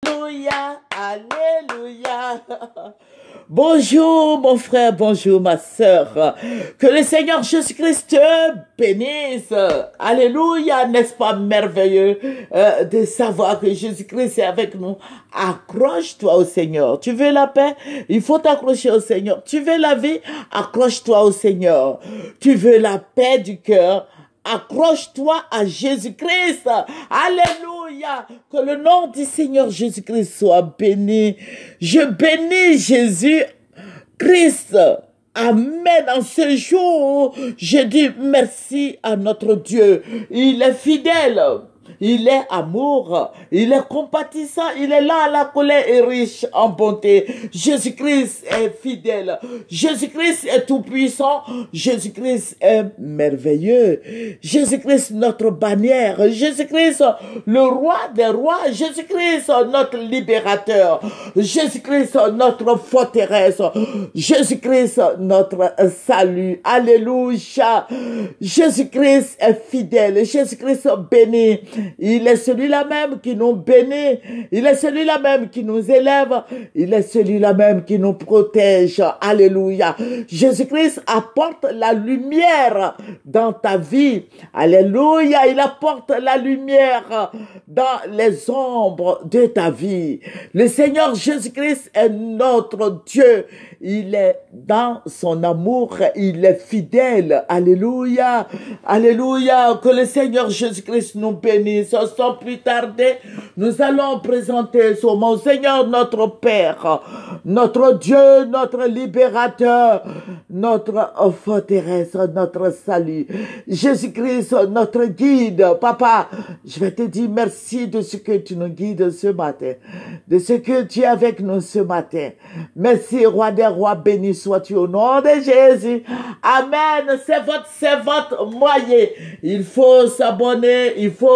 Alléluia, alléluia. Bonjour mon frère, bonjour ma sœur. Que le Seigneur Jésus-Christ te bénisse. Alléluia, n'est-ce pas merveilleux de savoir que Jésus-Christ est avec nous. Accroche-toi au Seigneur. Tu veux la paix? Il faut t'accrocher au Seigneur. Tu veux la vie? Accroche-toi au Seigneur. Tu veux la paix du cœur? Accroche-toi à Jésus-Christ. Alléluia. Que le nom du Seigneur Jésus-Christ soit béni. Je bénis Jésus-Christ. Amen. En ce jour, je dis merci à notre Dieu. Il est fidèle. Il est amour, il est compatissant, il est là, la colère est riche en bonté. Jésus-Christ est fidèle, Jésus-Christ est tout-puissant, Jésus-Christ est merveilleux, Jésus-Christ notre bannière, Jésus-Christ le roi des rois, Jésus-Christ notre libérateur, Jésus-Christ notre forteresse, Jésus-Christ notre salut. Alléluia. Jésus-Christ est fidèle, Jésus-Christ béni. Il est celui-là même qui nous bénit. Il est celui-là même qui nous élève. Il est celui-là même qui nous protège. Alléluia. Jésus-Christ apporte la lumière dans ta vie. Alléluia. Il apporte la lumière dans les ombres de ta vie. Le Seigneur Jésus-Christ est notre Dieu. Il est dans son amour. Il est fidèle. Alléluia. Alléluia. Que le Seigneur Jésus-Christ nous bénisse. Sans plus tarder, nous allons présenter son nom. Seigneur notre Père, notre Dieu, notre libérateur, notre forteresse, notre salut. Jésus-Christ, notre guide. Papa, je vais te dire merci de ce que tu nous guides ce matin, de ce que tu es avec nous ce matin. Merci, Roi des rois, béni sois-tu au nom de Jésus. Amen. C'est votre moyen. Il faut s'abonner, il faut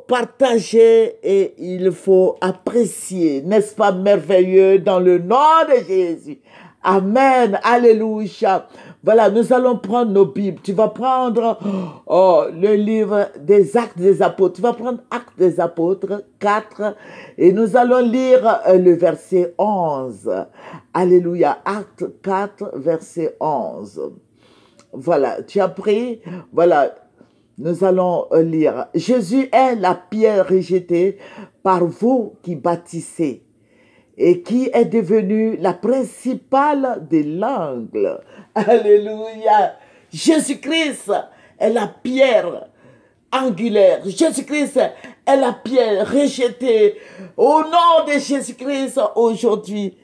partager et il faut apprécier. N'est-ce pas merveilleux dans le nom de Jésus? Amen. Alléluia. Voilà, nous allons prendre nos Bibles. Tu vas prendre le livre des Actes des Apôtres. Tu vas prendre Actes des Apôtres 4 et nous allons lire le verset 11. Alléluia. Actes 4, verset 11. Voilà, tu as pris. Voilà, nous allons lire. Jésus est la pierre rejetée par vous qui bâtissez et qui est devenue la principale de l'angle. Alléluia. Jésus-Christ est la pierre angulaire. Jésus-Christ est la pierre rejetée. Au nom de Jésus-Christ, aujourd'hui,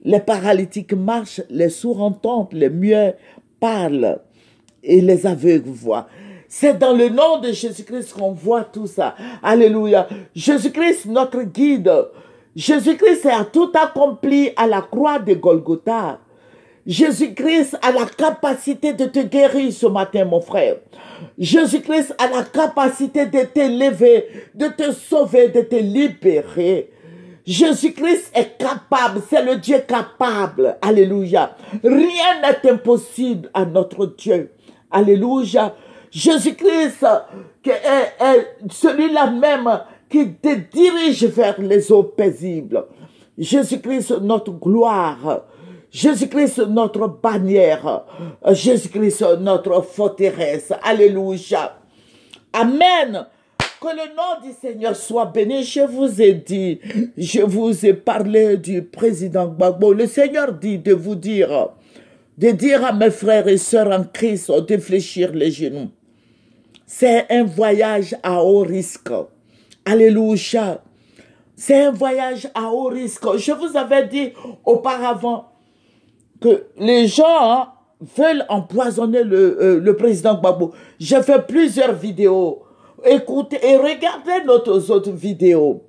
les paralytiques marchent, les sourds entendent, les muets parlent et les aveugles voient. C'est dans le nom de Jésus-Christ qu'on voit tout ça. Alléluia. Jésus-Christ, notre guide. Jésus-Christ a tout accompli à la croix de Golgotha. Jésus-Christ a la capacité de te guérir ce matin, mon frère. Jésus-Christ a la capacité de t'élever, de te sauver, de te libérer. Jésus-Christ est capable, c'est le Dieu capable. Alléluia. Rien n'est impossible à notre Dieu. Alléluia. Jésus-Christ est celui-là même qui te dirige vers les eaux paisibles. Jésus-Christ, notre gloire. Jésus-Christ, notre bannière. Jésus-Christ, notre forteresse. Alléluia. Amen. Que le nom du Seigneur soit béni. Je vous ai dit, je vous ai parlé du président Gbagbo. Le Seigneur dit de vous dire à mes frères et sœurs en Christ de fléchir les genoux. C'est un voyage à haut risque. Alléluia. C'est un voyage à haut risque. Je vous avais dit auparavant que les gens veulent empoisonner le président Gbagbo. J'ai fait plusieurs vidéos. Écoutez et regardez nos autres vidéos.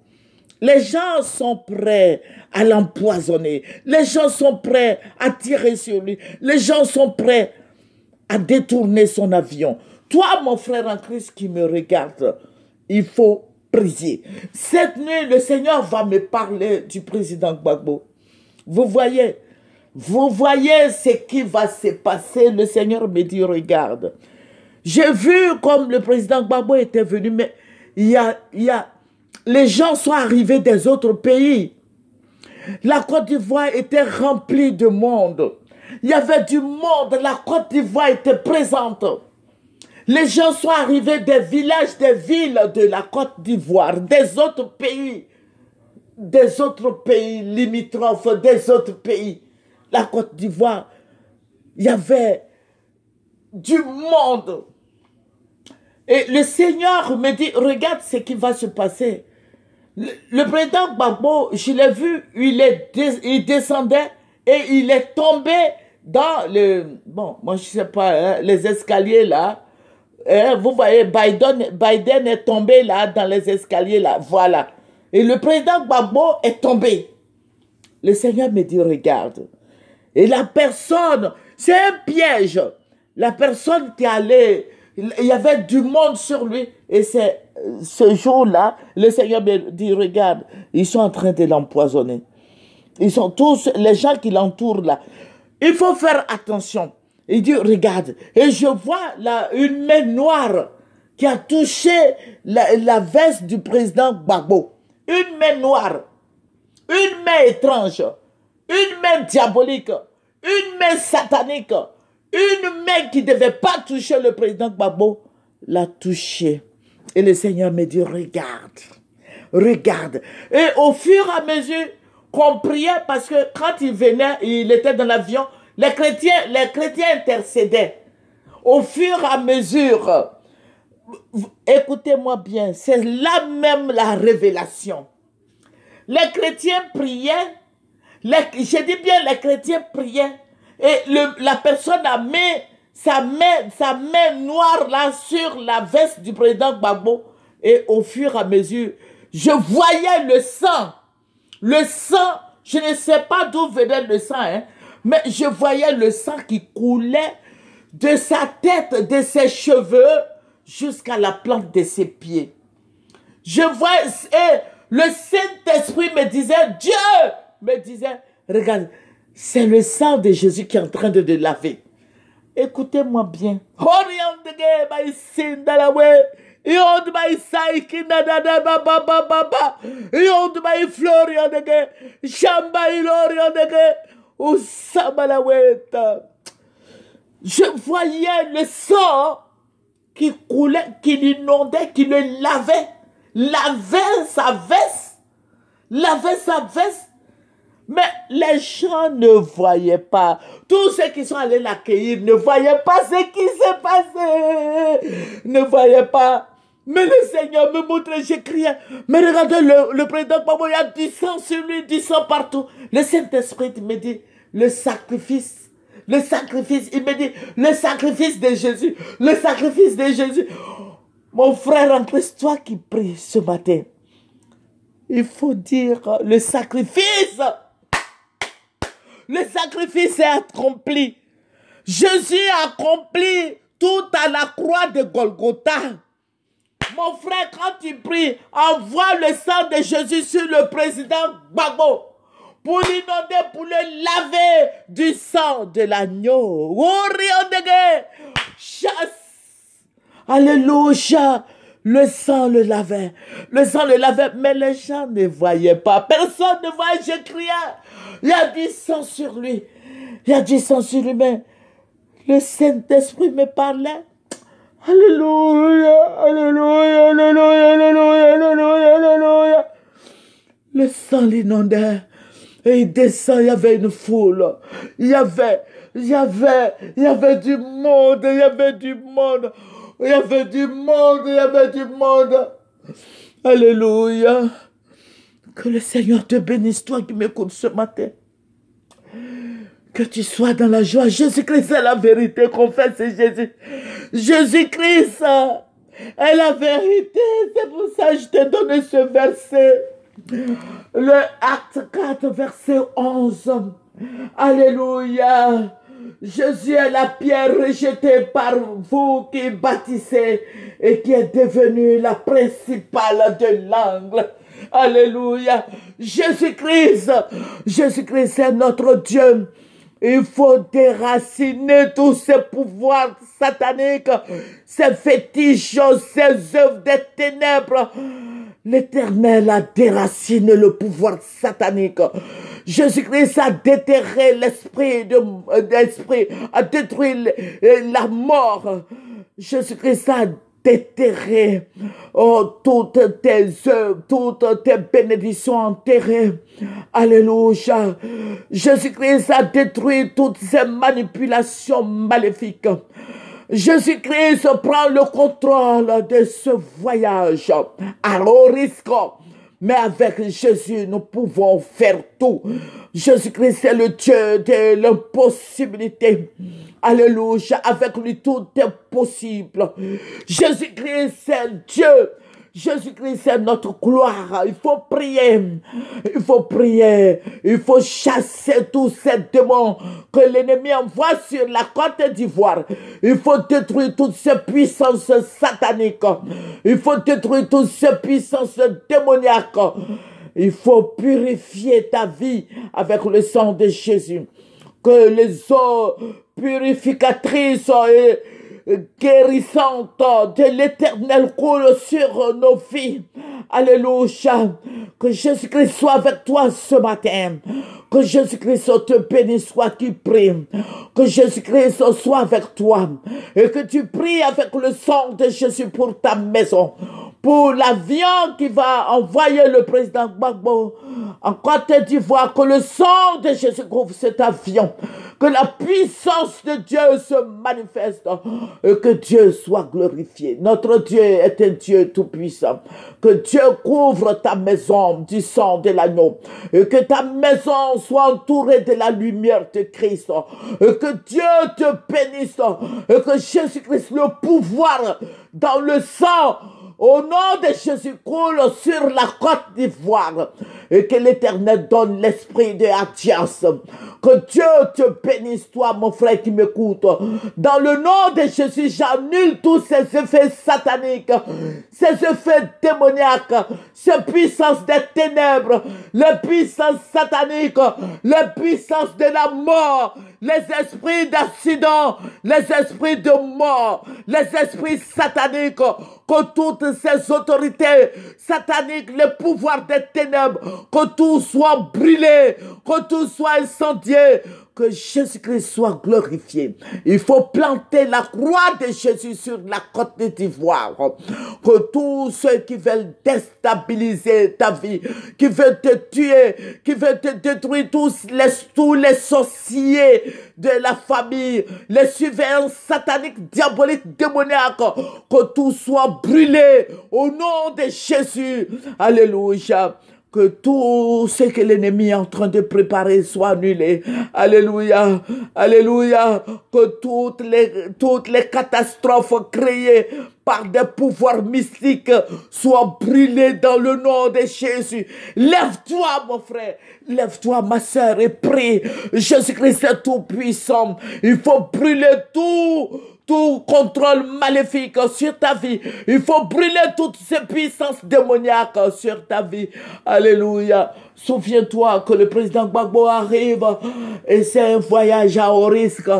Les gens sont prêts à l'empoisonner. Les gens sont prêts à tirer sur lui. Les gens sont prêts à détourner son avion. Toi, mon frère en Christ qui me regarde, il faut prier. Cette nuit, le Seigneur va me parler du président Gbagbo. Vous voyez ce qui va se passer. Le Seigneur me dit, regarde. J'ai vu comme le président Gbagbo était venu, mais il y a les gens sont arrivés des autres pays. La Côte d'Ivoire était remplie de monde. Il y avait du monde, la Côte d'Ivoire était présente. Les gens sont arrivés des villages, des villes de la Côte d'Ivoire, des autres pays limitrophes, des autres pays. La Côte d'Ivoire, il y avait du monde. Et le Seigneur me dit, regarde ce qui va se passer. Le président Gbagbo, je l'ai vu, il descendait et il est tombé dans bon, moi je sais pas, hein, les escaliers là. Vous voyez, Biden est tombé là, dans les escaliers là, voilà. Et le président Gbagbo est tombé. Le Seigneur me dit, regarde. Et la personne, c'est un piège. La personne qui allait, il y avait du monde sur lui. Et c'est ce jour-là, le Seigneur me dit, regarde, ils sont en train de l'empoisonner. Ils sont tous, les gens qui l'entourent là. Il faut faire attention. Il dit, regarde. Et je vois là une main noire qui a touché la veste du président Gbagbo. Une main noire. Une main étrange. Une main diabolique. Une main satanique. Une main qui ne devait pas toucher le président Gbagbo l'a touché. Et le Seigneur me dit, regarde. Regarde. Et au fur et à mesure qu'on priait, parce que quand il venait, il était dans l'avion, les chrétiens intercédaient. Au fur et à mesure, écoutez-moi bien, c'est là même la révélation. Les chrétiens priaient, je dis bien les chrétiens priaient, et la personne a mis sa main noire là sur la veste du président Gbagbo, et au fur et à mesure, je voyais le sang. Le sang, je ne sais pas d'où venait le sang, hein, mais je voyais le sang qui coulait de sa tête, de ses cheveux, jusqu'à la plante de ses pieds. Je voyais, et le Saint-Esprit me disait, Dieu me disait, regarde, c'est le sang de Jésus qui est en train de le laver. Écoutez-moi bien. Je voyais le sang qui coulait, qui l'inondait, qui le lavait sa veste. Mais les gens ne voyaient pas. Tous ceux qui sont allés l'accueillir ne voyaient pas ce qui s'est passé. Ne voyaient pas. Mais le Seigneur me montrait, j'ai crié. Mais regardez, le président Gbagbo, il y a du sang sur lui, du sang partout. Le Saint-Esprit me dit, le sacrifice, il me dit, le sacrifice de Jésus, le sacrifice de Jésus. Mon frère en Christ, toi qui pries ce matin, il faut dire le sacrifice. Le sacrifice est accompli. Jésus a accompli tout à la croix de Golgotha. Mon frère, quand tu pries, envoie le sang de Jésus sur le président Gbagbo pour l'inonder, pour le laver du sang de l'agneau. Chasse. Alléluia. Le sang le lavait. Le sang le lavait. Mais les gens ne voyaient pas. Personne ne voyait. Je criais. Il y a du sang sur lui. Il y a du sang sur lui. Mais le Saint-Esprit me parlait. Alléluia. Alléluia. Alléluia. Alléluia. Alléluia. Alléluia. Le sang l'inondait. Et il descend. Il y avait une foule. Il y avait du monde. Il y avait du monde. Il y avait du monde, il y avait du monde. Alléluia. Que le Seigneur te bénisse, toi qui m'écoutes ce matin. Que tu sois dans la joie. Jésus-Christ est la vérité. Confesse Jésus. Jésus-Christ est la vérité. C'est pour ça que je te donne ce verset. Le Acte 4, verset 11. Alléluia. Jésus est la pierre rejetée par vous qui bâtissez et qui est devenue la principale de l'angle. Alléluia. Jésus-Christ est notre Dieu. Il faut déraciner tous ces pouvoirs sataniques, ces fétiches, ces œuvres des ténèbres. L'Éternel a déraciné le pouvoir satanique. Jésus-Christ a déterré l'esprit, a détruit la mort. Jésus-Christ a déterré toutes tes œuvres, toutes tes bénédictions enterrées. Alléluia. Jésus-Christ a détruit toutes ces manipulations maléfiques. Jésus-Christ prend le contrôle de ce voyage à haut risque. Mais avec Jésus, nous pouvons faire tout. Jésus-Christ est le Dieu de l'impossibilité. Alléluia. Avec lui, tout est possible. Jésus-Christ est Dieu. Jésus-Christ est notre gloire. Il faut prier. Il faut prier. Il faut chasser tous ces démons que l'ennemi envoie sur la Côte d'Ivoire. Il faut détruire toutes ces puissances sataniques. Il faut détruire toutes ces puissances démoniaques. Il faut purifier ta vie avec le sang de Jésus. Que les eaux purificatrices et guérissante de l'Éternel coule sur nos vies. Alléluia. Que Jésus-Christ soit avec toi ce matin. Que Jésus-Christ te bénisse, soit qui prie. Que Jésus-Christ soit avec toi. Et que tu pries avec le sang de Jésus pour ta maison. Pour l'avion qui va envoyer le président Gbagbo en Côte d'Ivoire, que le sang de Jésus couvre cet avion, que la puissance de Dieu se manifeste et que Dieu soit glorifié. Notre Dieu est un Dieu tout-puissant. Que Dieu couvre ta maison du sang de l'agneau et que ta maison soit entourée de la lumière de Christ et que Dieu te bénisse et que Jésus-Christ, le pouvoir dans le sang, au nom de Jésus, coule sur la Côte d'Ivoire et que l'Éternel donne l'esprit de Athias. Que Dieu te bénisse, toi, mon frère qui m'écoute. Dans le nom de Jésus, j'annule tous ces effets sataniques, ces effets démoniaques, ces puissances des ténèbres, les puissances sataniques, les puissances de la mort, les esprits d'accident, les esprits de mort, les esprits sataniques, que toutes ces autorités sataniques, les pouvoirs des ténèbres, que tout soit brûlé, que tout soit incendié, que Jésus-Christ soit glorifié. Il faut planter la croix de Jésus sur la Côte d'Ivoire. Que tous ceux qui veulent déstabiliser ta vie, qui veulent te tuer, qui veulent te détruire, tous les sorciers de la famille, les surveillants sataniques, diaboliques, démoniaques, que tout soit brûlé au nom de Jésus. Alléluia. Que tout ce que l'ennemi est en train de préparer soit annulé. Alléluia. Alléluia. Que toutes les catastrophes créées par des pouvoirs mystiques soient brûlées dans le nom de Jésus. Lève-toi, mon frère. Lève-toi, ma sœur, et prie. Jésus-Christ est tout puissant. Il faut brûler tout contrôle maléfique sur ta vie. Il faut brûler toutes ces puissances démoniaques sur ta vie. Alléluia. Souviens-toi que le président Gbagbo arrive et c'est un voyage à haut risque.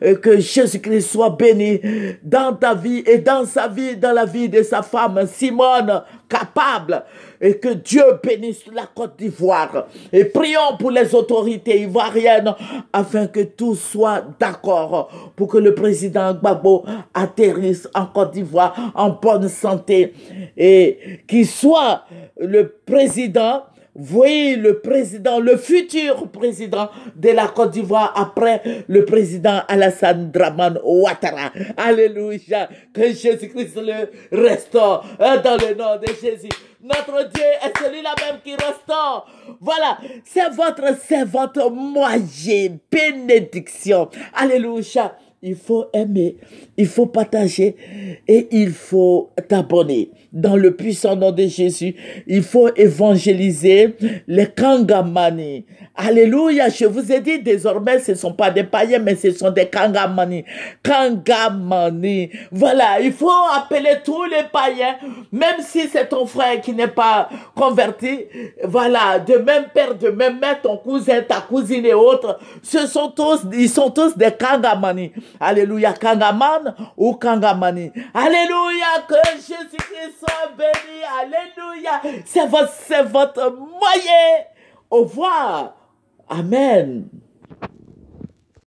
Et que Jésus-Christ soit béni dans ta vie et dans sa vie, dans la vie de sa femme Simone, capable. Et que Dieu bénisse la Côte d'Ivoire. Et prions pour les autorités ivoiriennes afin que tout soit d'accord pour que le président Gbagbo atterrisse en Côte d'Ivoire en bonne santé et qu'il soit le président. Voyez le président, le futur président de la Côte d'Ivoire après le président Alassane Dramane Ouattara. Alléluia. Que Jésus-Christ le restaure dans le nom de Jésus. Notre Dieu est celui-là même qui restaure. Voilà, c'est votre moyen, bénédiction. Alléluia. Il faut aimer, il faut partager et il faut t'abonner. Dans le puissant nom de Jésus, il faut évangéliser les Kangamani. Alléluia, je vous ai dit désormais, ce ne sont pas des païens, mais ce sont des Kangamani. Kangamani. Voilà, il faut appeler tous les païens, même si c'est ton frère qui n'est pas converti. Voilà, de même père, de même mère, ton cousin, ta cousine et autres, ils sont tous des Kangamani. Alléluia, Kangaman ou Kangamani. Alléluia, que Jésus-Christ soit béni. Alléluia, c'est votre moyen. Au revoir. Amen.